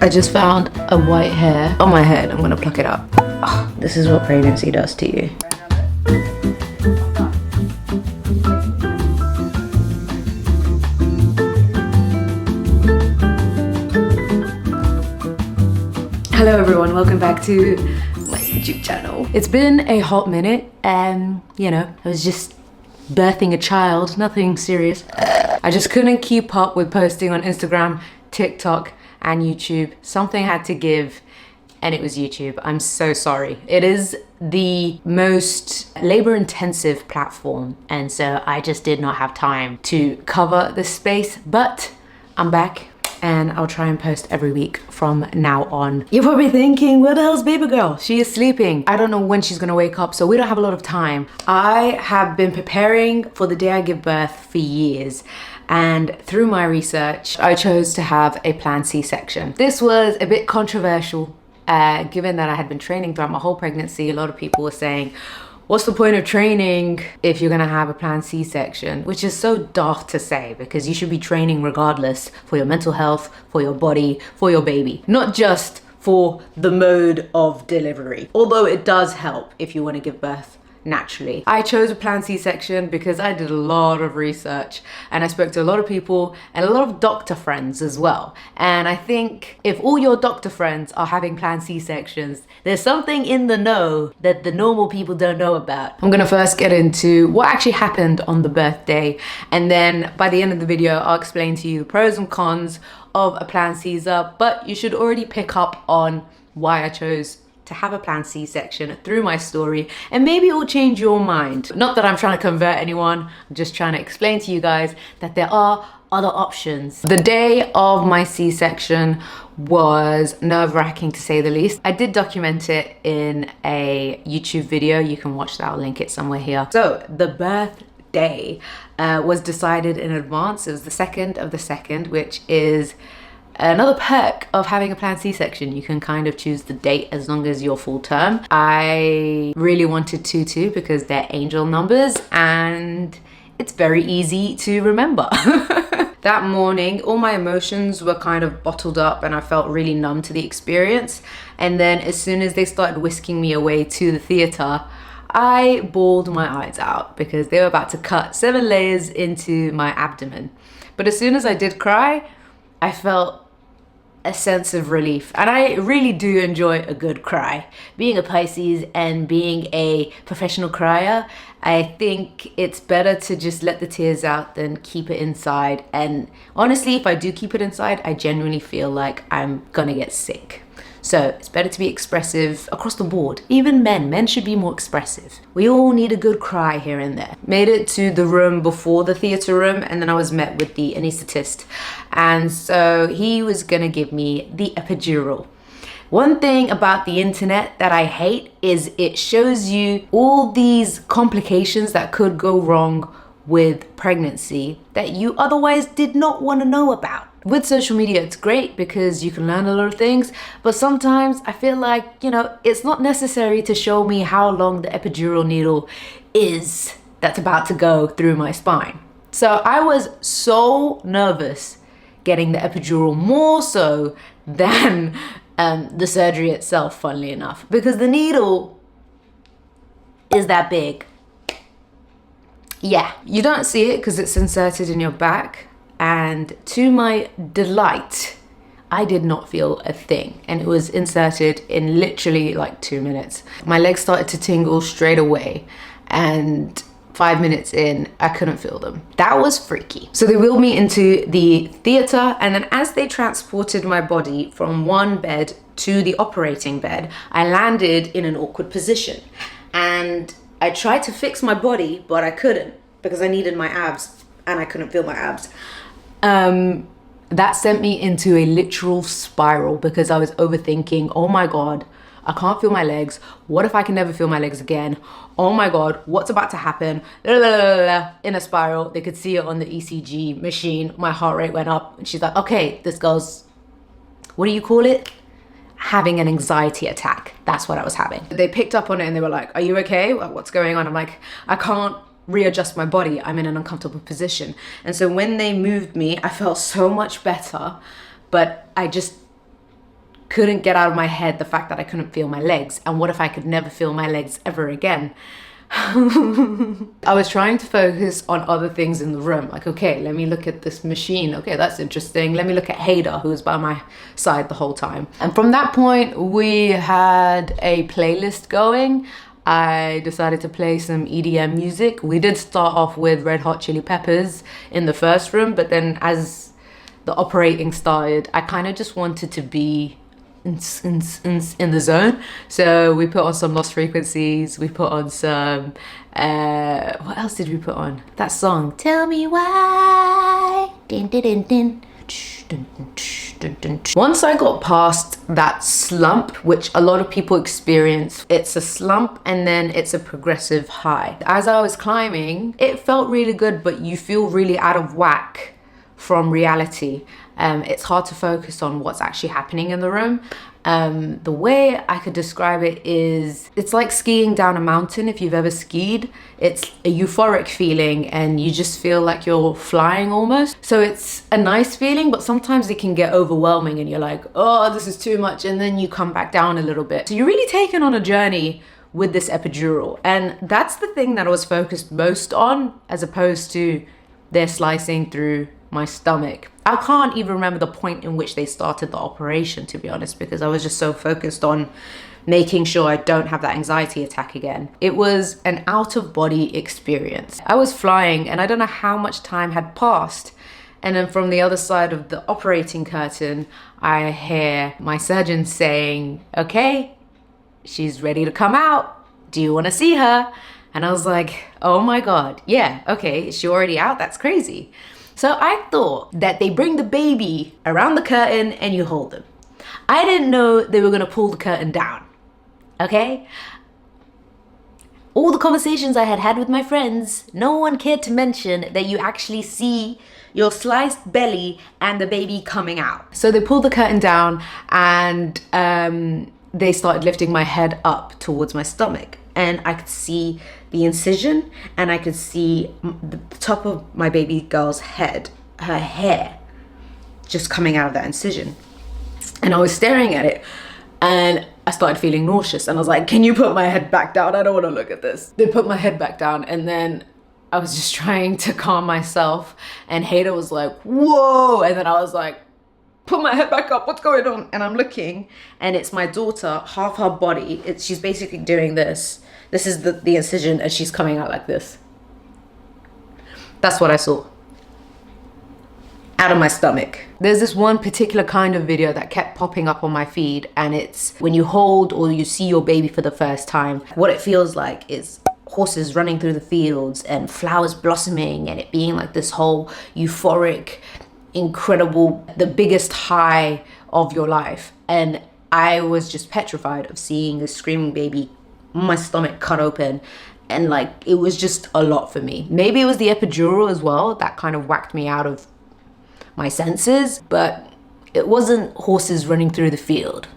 I just found a white hair on my head. I'm gonna pluck it up. Oh, this is what pregnancy does to you. Hello everyone, welcome back to my YouTube channel. It's been a hot minute and you know, I was just birthing a child, nothing serious. I just couldn't keep up with posting on Instagram, TikTok and YouTube. Something had to give and it was YouTube. I'm so sorry. It is the most labor intensive platform and so I just did not have time to cover the space, but I'm back and I'll try and post every week from now on. You're probably thinking, where the hell's baby girl? She is sleeping. I don't know when she's gonna wake up, so we don't have a lot of time. I have been preparing for the day I give birth for years. And through my research, I chose to have a planned C-section. This was a bit controversial, given that I had been training throughout my whole pregnancy. A lot of people were saying, what's the point of training if you're gonna have a planned C-section? Which is so daft to say because you should be training regardless for your mental health, for your body, for your baby. Not just for the mode of delivery. Although it does help if you wanna give birth naturally. I chose a planned C-section because I did a lot of research and I spoke to a lot of people and a lot of doctor friends as well. And I think if all your doctor friends are having planned C-sections, there's something in the know that the normal people don't know about. I'm gonna first get into what actually happened on the birthday, and then by the end of the video, I'll explain to you the pros and cons of a planned Caesar, but you should already pick up on why I chose to have a planned C-section through my story, and maybe it will change your mind. Not that I'm trying to convert anyone, I'm just trying to explain to you guys that there are other options. The day of my C-section was nerve-wracking to say the least. I did document it in a YouTube video. You can watch that, I'll link it somewhere here. So the birthday was decided in advance. It was the 2nd of the 2nd, which is another perk of having a planned C-section. You can kind of choose the date as long as you're full term. I really wanted 2-2 because they're angel numbers and it's very easy to remember. That morning, all my emotions were kind of bottled up and I felt really numb to the experience. And then as soon as they started whisking me away to the theater, I bawled my eyes out because they were about to cut 7 layers into my abdomen. But as soon as I did cry, I felt a sense of relief, and I really do enjoy a good cry. Being a Pisces and being a professional crier, I think it's better to just let the tears out than keep it inside. And honestly, if I do keep it inside, I genuinely feel like I'm gonna get sick. So it's better to be expressive across the board. Even men should be more expressive. We all need a good cry here and there. Made it to the room before the theater room, and then I was met with the anesthetist. And so he was gonna give me the epidural. One thing about the internet that I hate is it shows you all these complications that could go wrong with pregnancy that you otherwise did not want to know about. With social media, it's great because you can learn a lot of things, but sometimes I feel like, you know, it's not necessary to show me how long the epidural needle is that's about to go through my spine. So I was so nervous getting the epidural, more so than the surgery itself, funnily enough, because the needle is that big. Yeah, you don't see it because it's inserted in your back. And to my delight, I did not feel a thing. And it was inserted in literally like 2 minutes. My legs started to tingle straight away. And 5 minutes in, I couldn't feel them. That was freaky. So they wheeled me into the theater. And then as they transported my body from one bed to the operating bed, I landed in an awkward position. And I tried to fix my body, but I couldn't because I needed my abs and I couldn't feel my abs. That sent me into a literal spiral because I was overthinking, oh my God, I can't feel my legs. What if I can never feel my legs again? Oh my God, what's about to happen? In a spiral. They could see it on the ECG machine. My heart rate went up and she's like, okay, this girl's, what do you call it? Having an anxiety attack. That's what I was having. They picked up on it and they were like, are you okay? What's going on? I'm like, I can't readjust my body. I'm in an uncomfortable position. And so when they moved me, I felt so much better, but I just couldn't get out of my head the fact that I couldn't feel my legs. And what if I could never feel my legs ever again? I was trying to focus on other things in the room. Like, okay, let me look at this machine. Okay, that's interesting. Let me look at Hader, who was by my side the whole time. And from that point, we had a playlist going. I decided to play some EDM music. We did start off with Red Hot Chili Peppers in the first room, but then as the operating started, I kind of just wanted to be in the zone. So we put on some Lost Frequencies, we put on some what else did we put on? That song, Tell Me Why. Din, din, din, din. Once I got past that slump, which a lot of people experience, it's a slump and then it's a progressive high. As I was climbing, it felt really good, but you feel really out of whack from reality. It's hard to focus on what's actually happening in the room. The way I could describe it is, it's like skiing down a mountain. If you've ever skied, it's a euphoric feeling and you just feel like you're flying almost. So it's a nice feeling, but sometimes it can get overwhelming and you're like, oh, this is too much. And then you come back down a little bit. So you're really taken on a journey with this epidural. And that's the thing that I was focused most on, as opposed to they're slicing through my stomach. I can't even remember the point in which they started the operation, to be honest, because I was just so focused on making sure I don't have that anxiety attack again. It was an out-of-body experience. I was flying and I don't know how much time had passed. And then from the other side of the operating curtain, I hear my surgeon saying, okay, she's ready to come out. Do you want to see her? And I was like, oh my God, yeah, okay, is she already out? That's crazy. So I thought that they bring the baby around the curtain and you hold them. I didn't know they were gonna pull the curtain down, okay? All the conversations I had had with my friends, no one cared to mention that you actually see your sliced belly and the baby coming out. So they pulled the curtain down and they started lifting my head up towards my stomach. And I could see the incision and I could see the top of my baby girl's head, her hair, just coming out of that incision. And I was staring at it and I started feeling nauseous and I was like, can you put my head back down? I don't want to look at this. They put my head back down and then I was just trying to calm myself and Hader was like, whoa. And then I was like, put my head back up, what's going on? And I'm looking and it's my daughter, half her body. She's basically doing this. This is the incision and she's coming out like this. That's what I saw. Out of my stomach. There's this one particular kind of video that kept popping up on my feed and it's when you hold or you see your baby for the first time. What it feels like is horses running through the fields and flowers blossoming and it being like this whole euphoric, incredible, the biggest high of your life. And I was just petrified of seeing a screaming baby, my stomach cut open, and like it was just a lot for me. Maybe it was the epidural as well that kind of whacked me out of my senses, but it wasn't horses running through the field,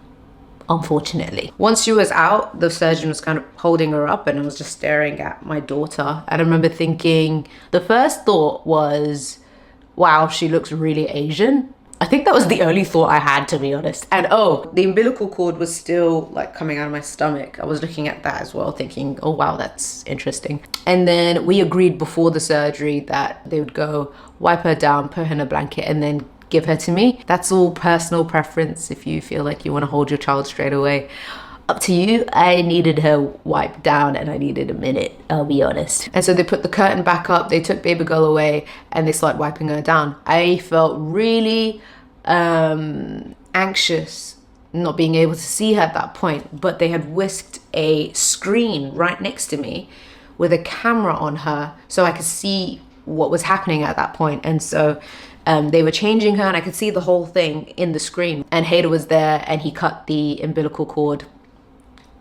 unfortunately. Once she was out, the surgeon was kind of holding her up and I was just staring at my daughter. And I remember thinking, the first thought was, wow, she looks really Asian. I think that was the only thought I had, to be honest. And oh, the umbilical cord was still like coming out of my stomach. I was looking at that as well, thinking, oh wow, that's interesting. And then we agreed before the surgery that they would go wipe her down, put her in a blanket, and then give her to me. That's all personal preference. If you feel like you want to hold your child straight away, up to you. I needed her wiped down and I needed a minute, I'll be honest. And so they put the curtain back up, they took baby girl away and they started wiping her down. I felt really anxious not being able to see her at that point, but they had whisked a screen right next to me with a camera on her so I could see what was happening at that point. And so they were changing her and I could see the whole thing in the screen. And Hader was there and he cut the umbilical cord.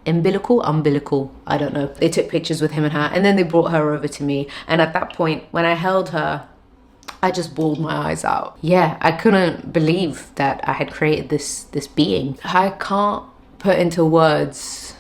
Umbilical, I don't know. They took pictures with him and her and then they brought her over to me. And at that point, when I held her, I just bawled my eyes out. Yeah, I couldn't believe that I had created this being. I can't put into words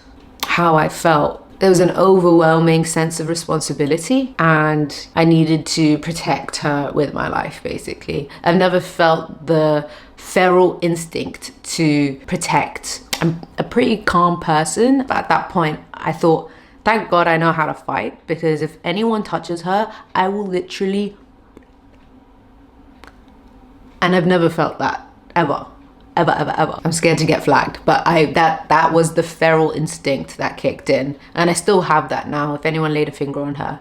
how I felt. There was an overwhelming sense of responsibility, and I needed to protect her with my life, basically. I've never felt the feral instinct to protect. I'm a pretty calm person, but at that point I thought, thank God I know how to fight, because if anyone touches her, I will literally... And I've never felt that, ever. I'm scared to get flagged, but that was the feral instinct that kicked in, and I still have that now if anyone laid a finger on her.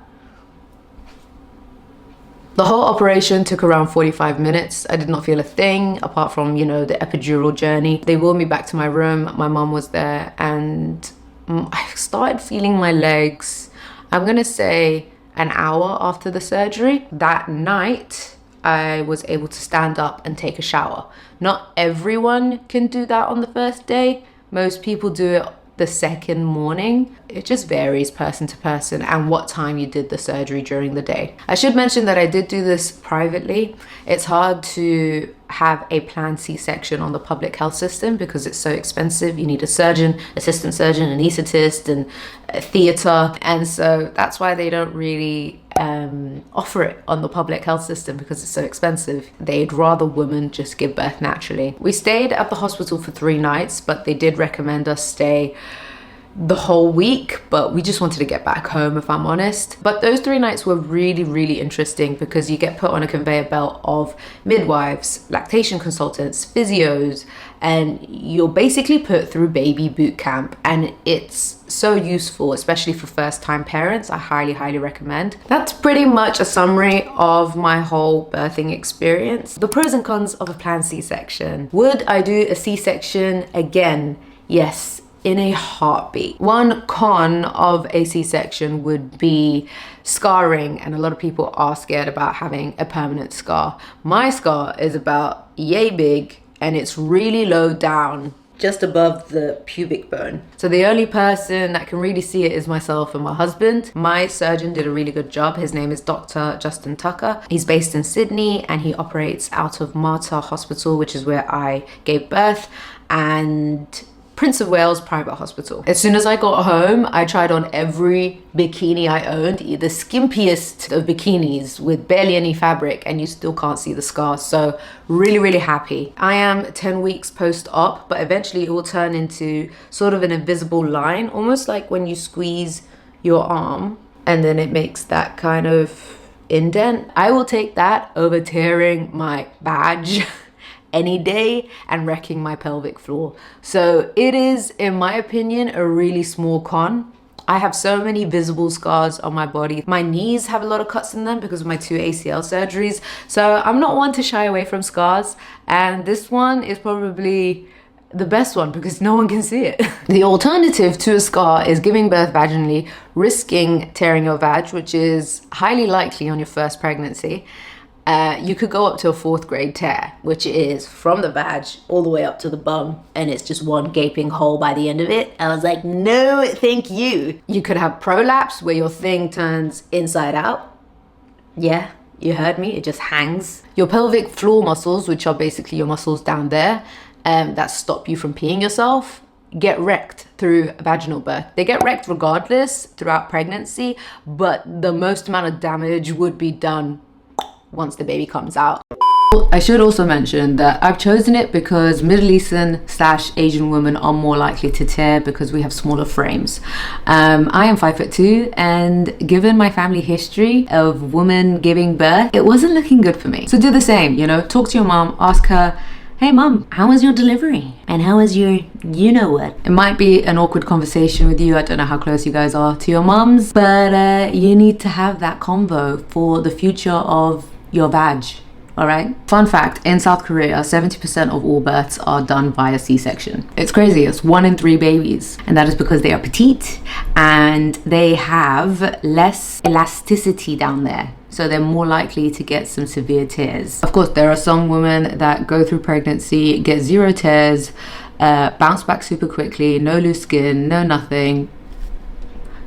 The whole operation took around 45 minutes. I did not feel a thing apart from, you know, the epidural journey. They wheeled me back to my room. My mom was there, and I started feeling my legs, I'm gonna say an hour after the surgery. That night I was able to stand up and take a shower. Not everyone can do that on the first day. Most people do it the second morning. It just varies person to person and what time you did the surgery during the day. I should mention that I did do this privately. It's hard to have a planned C-section on the public health system because it's so expensive. You need a surgeon, assistant surgeon, anaesthetist, and a theater, and so that's why they don't really offer it on the public health system, because it's so expensive. They'd rather women just give birth naturally. We stayed at the hospital for 3 nights, but they did recommend us stay the whole week, but we just wanted to get back home, if I'm honest. But those 3 nights were really, really interesting because you get put on a conveyor belt of midwives, lactation consultants, physios, and you're basically put through baby boot camp, and it's so useful, especially for first-time parents. I highly recommend. That's pretty much a summary of my whole birthing experience. The pros and cons of a planned C-section. Would I do a C-section again? Yes, in a heartbeat. One con of a C-section would be scarring, and a lot of people are scared about having a permanent scar. My scar is about yay big, and it's really low down, just above the pubic bone. So the only person that can really see it is myself and my husband. My surgeon did a really good job. His name is Dr. Justin Tucker. He's based in Sydney, and he operates out of Mater Hospital, which is where I gave birth, and Prince of Wales Private Hospital. As soon as I got home, I tried on every bikini I owned, the skimpiest of bikinis with barely any fabric, and you still can't see the scars. So really happy. I am 10 weeks post-op, but eventually it will turn into sort of an invisible line, almost like when you squeeze your arm and then it makes that kind of indent. I will take that over tearing my badge any day and wrecking my pelvic floor. So it is, in my opinion, a really small con. I have so many visible scars on my body. My knees have a lot of cuts in them because of my 2 ACL surgeries. So I'm not one to shy away from scars. And this one is probably the best one because no one can see it. The alternative to a scar is giving birth vaginally, risking tearing your vag, which is highly likely on your first pregnancy. You could go up to a 4th grade tear, which is from the vag all the way up to the bum, and it's just one gaping hole by the end of it. I was like, no, thank you. You could have prolapse, where your thing turns inside out. Yeah, you heard me, it just hangs. Your pelvic floor muscles, which are basically your muscles down there, that stop you from peeing yourself, get wrecked through vaginal birth. They get wrecked regardless throughout pregnancy, but the most amount of damage would be done once the baby comes out. I should also mention that I've chosen it because Middle Eastern / Asian women are more likely to tear because we have smaller frames. I am 5'2", and given my family history of women giving birth, it wasn't looking good for me. So do the same, you know, talk to your mom, ask her, hey mom, how was your delivery? And how was your you-know-what? It might be an awkward conversation with you. I don't know how close you guys are to your moms, but you need to have that convo for the future of your vag. All right. Fun fact, in South Korea, 70% of all births are done via C-section. It's crazy. It's 1 in 3 babies. And that is because they are petite and they have less elasticity down there. So they're more likely to get some severe tears. Of course, there are some women that go through pregnancy, get 0 tears, bounce back super quickly, no loose skin, no nothing.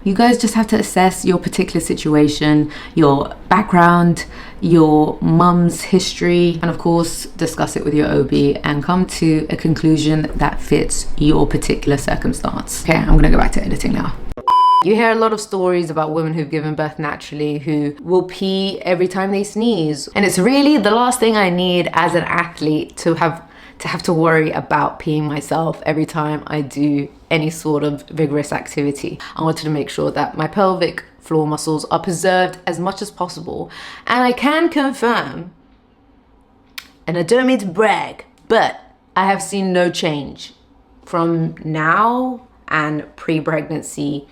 You guys just have to assess your particular situation, your background, your mum's history, and of course, discuss it with your OB and come to a conclusion that fits your particular circumstance. Okay, I'm gonna go back to editing now. You hear a lot of stories about women who've given birth naturally who will pee every time they sneeze. And it's really the last thing I need as an athlete to have to worry about peeing myself every time I do any sort of vigorous activity. I wanted to make sure that my pelvic floor muscles are preserved as much as possible. And I can confirm, and I don't mean to brag, but I have seen no change from now and pre-pregnancy.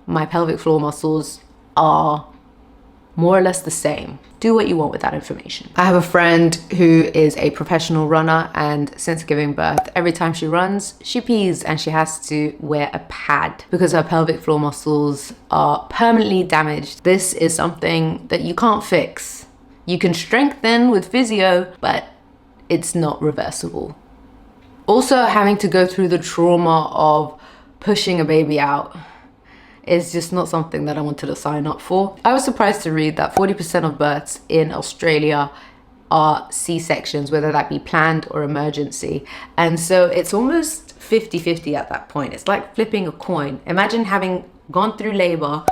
My pelvic floor muscles are more or less the same. Do what you want with that information. I have a friend who is a professional runner, and since giving birth, every time she runs, she pees and she has to wear a pad because her pelvic floor muscles are permanently damaged. This is something that you can't fix. You can strengthen with physio, but it's not reversible. Also, having to go through the trauma of pushing a baby out is just not something that I wanted to sign up for. I was surprised to read that 40% of births in Australia are C-sections, whether that be planned or emergency. And so it's almost 50-50 at that point. It's like flipping a coin. Imagine having gone through labor,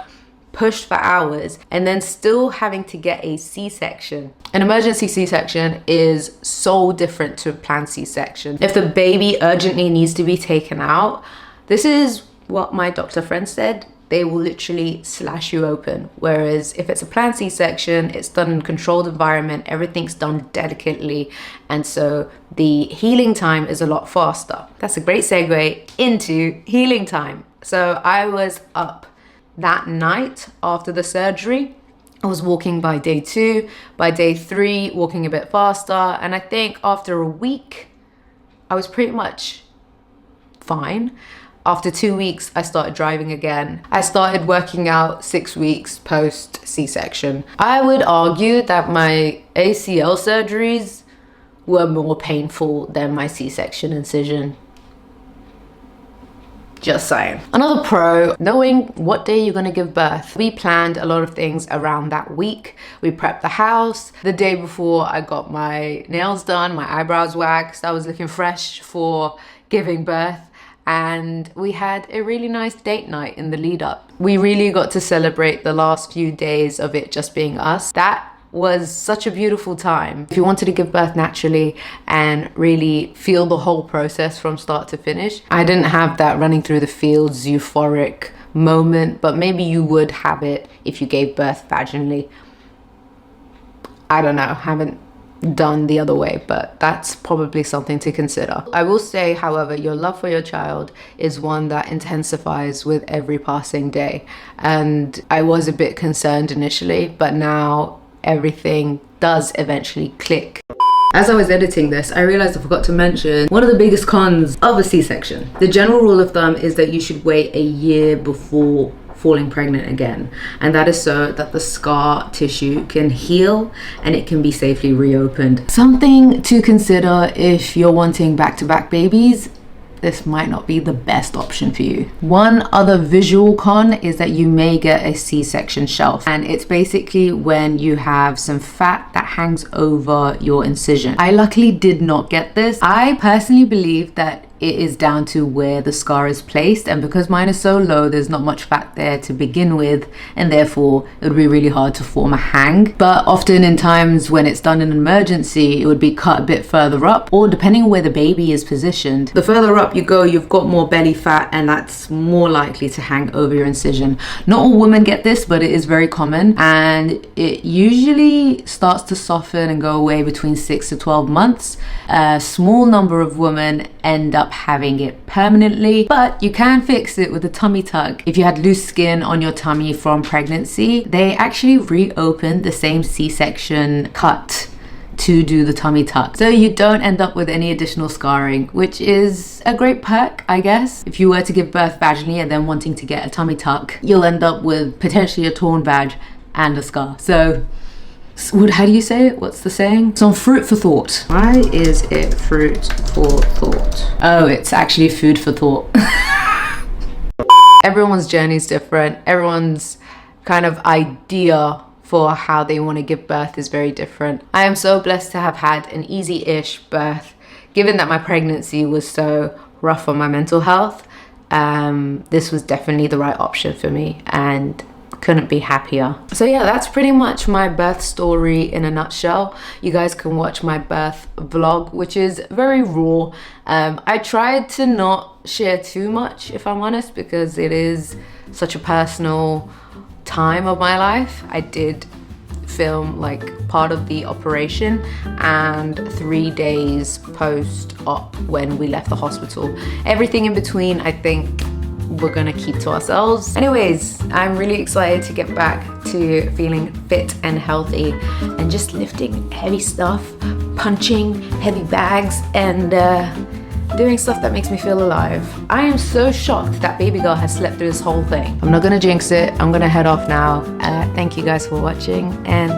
pushed for hours, and then still having to get a C-section. An emergency C-section is so different to a planned C-section. If the baby urgently needs to be taken out, this is what my doctor friend said, they will literally slash you open. Whereas if it's a planned C-section, it's done in a controlled environment, everything's done delicately, and so the healing time is a lot faster. That's a great segue into healing time. So I was up that night after the surgery. I was walking by day 2, by day 3, walking a bit faster, and I think after a week, I was pretty much fine. After 2 weeks, I started driving again. I started working out 6 weeks post C-section. I would argue that my ACL surgeries were more painful than my C-section incision. Just saying. Another pro, knowing what day you're gonna give birth. We planned a lot of things around that week. We prepped the house. The day before, I got my nails done, my eyebrows waxed. I was looking fresh for giving birth. And we had a really nice date night in the lead up. We really got to celebrate the last few days of it just being us. That was such a beautiful time. If you wanted to give birth naturally and really feel the whole process from start to finish, I didn't have that running through the fields euphoric moment, but maybe you would have it if you gave birth vaginally. I don't know, haven't done the other way, but that's probably something to consider. I will say, however, your love for your child is one that intensifies with every passing day. And I was a bit concerned initially, but now everything does eventually click. As I was editing this, I realized I forgot to mention one of the biggest cons of a C-section. The general rule of thumb is that you should wait a year before falling pregnant again, and that is so that the scar tissue can heal and it can be safely reopened. Something to consider if you're wanting back-to-back babies. This might not be the best option for you. One other visual con is that you may get a C-section shelf, and it's basically when you have some fat that hangs over your incision. I luckily did not get this. I personally believe that it is down to where the scar is placed, and because mine is so low, there's not much fat there to begin with, and therefore it would be really hard to form a hang. But often in times when it's done in an emergency, it would be cut a bit further up, or depending on where the baby is positioned, the further up you go, you've got more belly fat, and that's more likely to hang over your incision. Not all women get this, but it is very common, and it usually starts to soften and go away between 6 to 12 months. A small number of women end up having it permanently, but you can fix it with a tummy tuck. If you had loose skin on your tummy from pregnancy, they actually reopened the same C-section cut to do the tummy tuck, so you don't end up with any additional scarring, which is a great perk, I guess. If you were to give birth vaginally and then wanting to get a tummy tuck, you'll end up with potentially a torn vag and a scar. So how do you say it? What's the saying? Some fruit for thought. Why is it fruit for thought? Oh, it's actually food for thought. Everyone's journey is different. Everyone's kind of idea for how they want to give birth is very different. I am so blessed to have had an easy-ish birth, given that my pregnancy was so rough on my mental health. this was definitely the right option for me, and couldn't be happier. So yeah, that's pretty much my birth story in a nutshell. You guys can watch my birth vlog, which is very raw. I tried to not share too much, if I'm honest, because it is such a personal time of my life. I did film like part of the operation and 3 days post-op when we left the hospital. Everything in between, I think we're gonna keep to ourselves. Anyways, I'm really excited to get back to feeling fit and healthy and just lifting heavy stuff, punching heavy bags, and doing stuff that makes me feel alive. I am so shocked that baby girl has slept through this whole thing. I'm not gonna jinx it. I'm gonna head off now. Thank you guys for watching, and